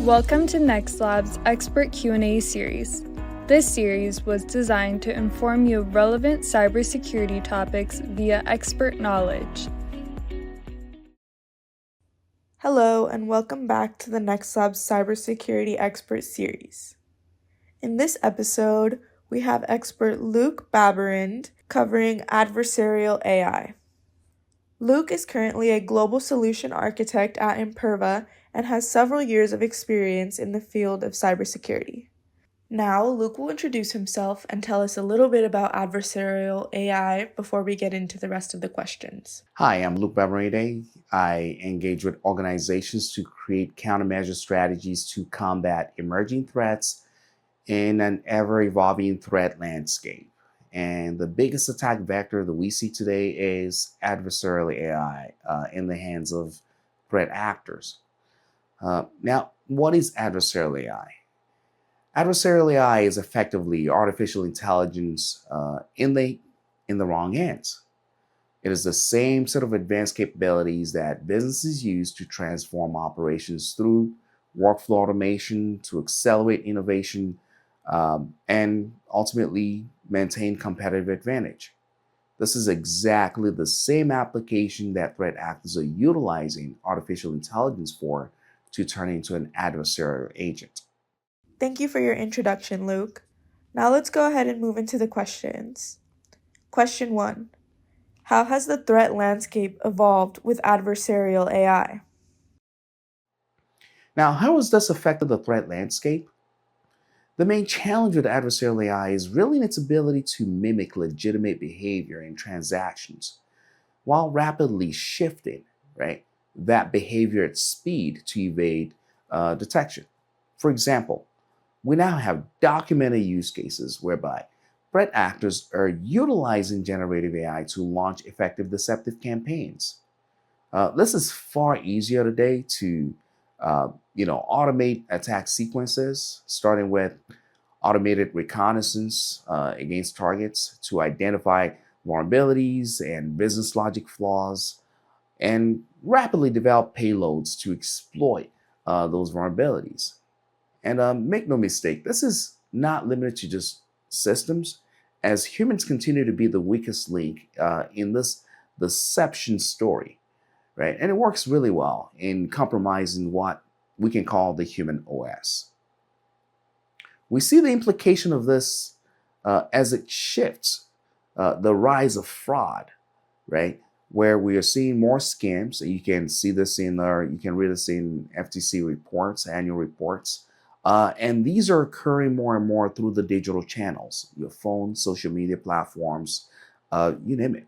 Welcome to NextLabs Expert Q&A series. This series was designed to inform you of relevant cybersecurity topics via expert knowledge. Hello, and welcome back to the NextLabs Cybersecurity Expert Series. In this episode, we have expert Luke Babarinde covering adversarial AI. Luke is currently a global solution architect at Imperva and has several years of experience in the field of cybersecurity. Now, Luke will introduce himself and tell us a little bit about adversarial AI before we get into the rest of the questions. Hi, I'm Luke Babarinde. I engage with organizations to create countermeasure strategies to combat emerging threats in an ever-evolving threat landscape. And the biggest attack vector that we see today is adversarial AI in the hands of threat actors. Now, what is adversarial AI? Adversarial AI is effectively artificial intelligence in the wrong hands. It is the same set of advanced capabilities that businesses use to transform operations through workflow automation, to accelerate innovation, and ultimately maintain competitive advantage. This is exactly the same application that threat actors are utilizing artificial intelligence for to turn into an adversarial agent. Thank you for your introduction, Luke. Now let's go ahead and move into the questions. Question 1. How has the threat landscape evolved with adversarial AI? Now, how has this affected the threat landscape? The main challenge with adversarial AI is really in its ability to mimic legitimate behavior in transactions while rapidly shifting, that behavior at speed to evade detection. For example, we now have documented use cases whereby threat actors are utilizing generative AI to launch effective deceptive campaigns. This is far easier today to automate attack sequences, starting with automated reconnaissance against targets to identify vulnerabilities and business logic flaws, and rapidly develop payloads to exploit those vulnerabilities. And make no mistake, this is not limited to just systems, as humans continue to be the weakest link in this deception story, right? And it works really well in compromising what we can call the human OS. We see the implication of this as it shifts the rise of fraud, right? Where we are seeing more scams. You can see this you can read this in FTC reports, annual reports. And these are occurring more and more through the digital channels, your phone, social media platforms, you name it.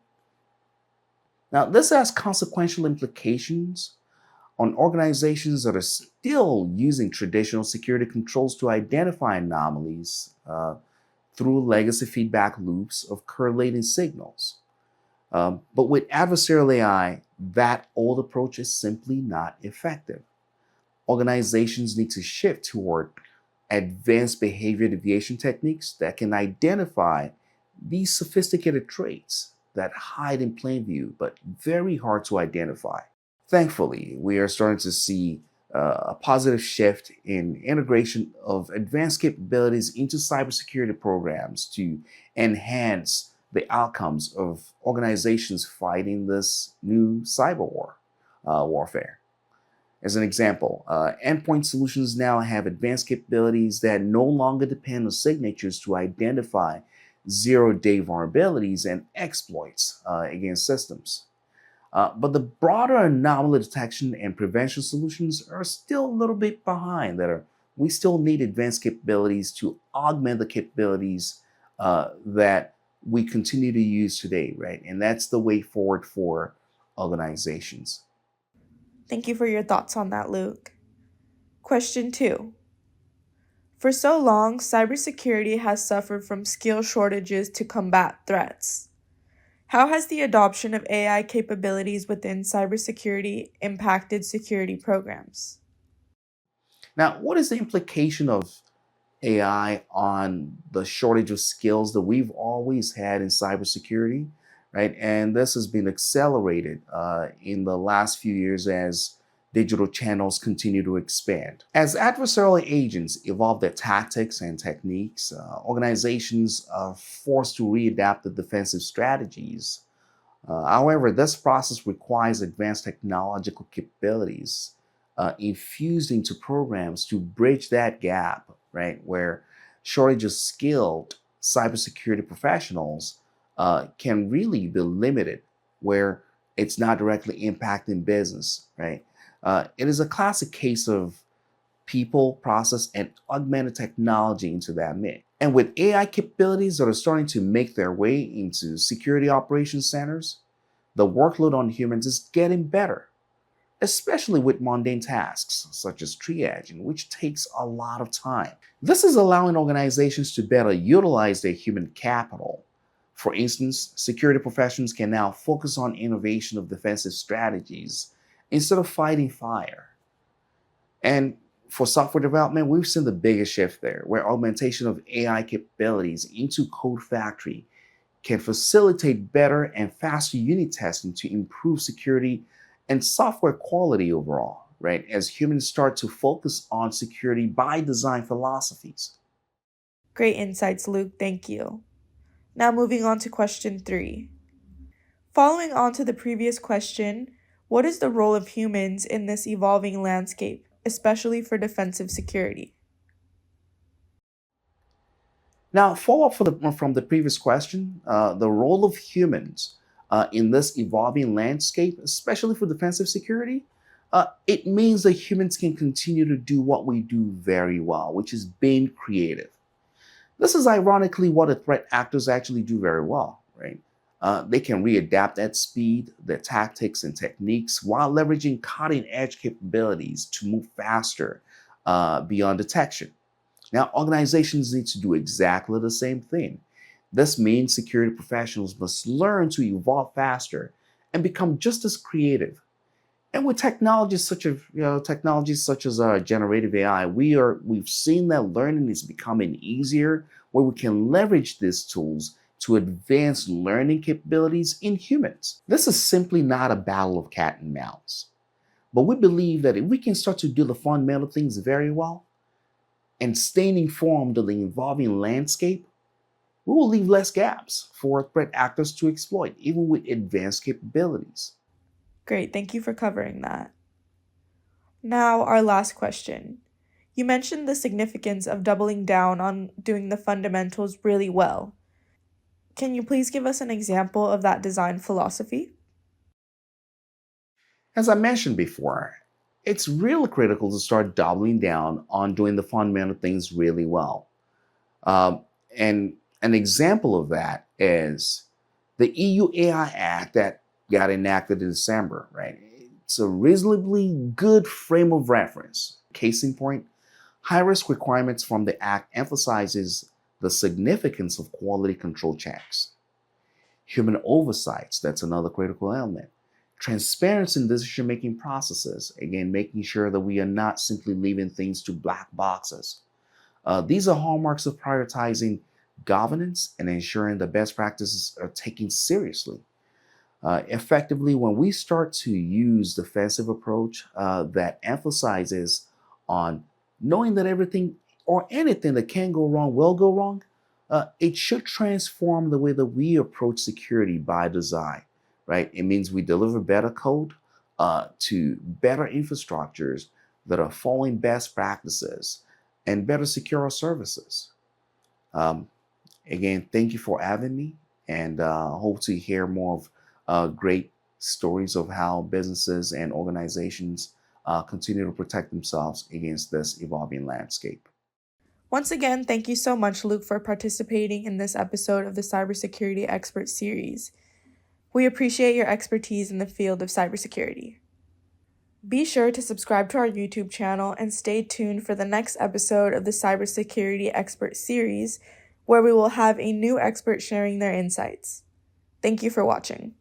Now, this has consequential implications on organizations that are still using traditional security controls to identify anomalies through legacy feedback loops of correlating signals. But with adversarial AI, that old approach is simply not effective. Organizations need to shift toward advanced behavior deviation techniques that can identify these sophisticated traits that hide in plain view, but very hard to identify. Thankfully, we are starting to see a positive shift in integration of advanced capabilities into cybersecurity programs to enhance the outcomes of organizations fighting this new cyber warfare. As an example, endpoint solutions now have advanced capabilities that no longer depend on signatures to identify zero-day vulnerabilities and exploits against systems. But the broader anomaly detection and prevention solutions are still a little bit behind. We still need advanced capabilities to augment the capabilities that we continue to use today, right? And that's the way forward for organizations. Thank you for your thoughts on that, Luke. Question 2. For so long, cybersecurity has suffered from skill shortages to combat threats. How has the adoption of AI capabilities within cybersecurity impacted security programs? Now, what is the implication of AI on the shortage of skills that we've always had in cybersecurity, right? And this has been accelerated in the last few years as digital channels continue to expand. As adversarial agents evolve their tactics and techniques, organizations are forced to readapt the defensive strategies. However, this process requires advanced technological capabilities infused into programs to bridge that gap, right, where shortage of skilled cybersecurity professionals can really be limited, where it's not directly impacting business, right? It is a classic case of people, process, and augmented technology into that mix. And with AI capabilities that are starting to make their way into security operations centers, the workload on humans is getting better, especially with mundane tasks such as triaging, which takes a lot of time. This is allowing organizations to better utilize their human capital. For instance, security professionals can now focus on innovation of defensive strategies instead of fighting fire. And for software development, we've seen the biggest shift there, where augmentation of AI capabilities into Code Factory can facilitate better and faster unit testing to improve security and software quality overall, right? As humans start to focus on security by design philosophies. Great insights, Luke. Thank you. Now moving on to question 3. Following on to the previous question, what is the role of humans in this evolving landscape, especially for defensive security? Now, follow up from the previous question, the role of humans in this evolving landscape, especially for defensive security, it means that humans can continue to do what we do very well, which is being creative. This is ironically what the threat actors actually do very well, right? They can readapt at speed their tactics and techniques while leveraging cutting edge capabilities to move faster beyond detection. Now, organizations need to do exactly the same thing. This means security professionals must learn to evolve faster and become just as creative. And with technologies such as generative AI, we've seen that learning is becoming easier, where we can leverage these tools to advance learning capabilities in humans. This is simply not a battle of cat and mouse, but we believe that if we can start to do the fundamental things very well and staying informed of the evolving landscape, we will leave less gaps for threat actors to exploit, even with advanced capabilities. Great, thank you for covering that. Now, our last question. You mentioned the significance of doubling down on doing the fundamentals really well. Can you please give us an example of that design philosophy? As I mentioned before, it's really critical to start doubling down on doing the fundamental things really well. And an example of that is the EU AI Act that got enacted in December, right? It's a reasonably good frame of reference. Case in point, high-risk requirements from the Act emphasizes the significance of quality control checks. Human oversights, that's another critical element. Transparency in decision-making processes, again, making sure that we are not simply leaving things to black boxes. These are hallmarks of prioritizing governance and ensuring the best practices are taken seriously. Effectively, when we start to use defensive approach that emphasizes on knowing that everything or anything that can go wrong will go wrong, it should transform the way that we approach security by design, right? It means we deliver better code to better infrastructures that are following best practices and better secure our services. Again, thank you for having me, and hope to hear more of great stories of how businesses and organizations continue to protect themselves against this evolving landscape. Once again, thank you so much, Luke, for participating in this episode of the Cybersecurity Expert Series. We appreciate your expertise in the field of cybersecurity. Be sure to subscribe to our YouTube channel and stay tuned for the next episode of the Cybersecurity Expert Series, where we will have a new expert sharing their insights. Thank you for watching.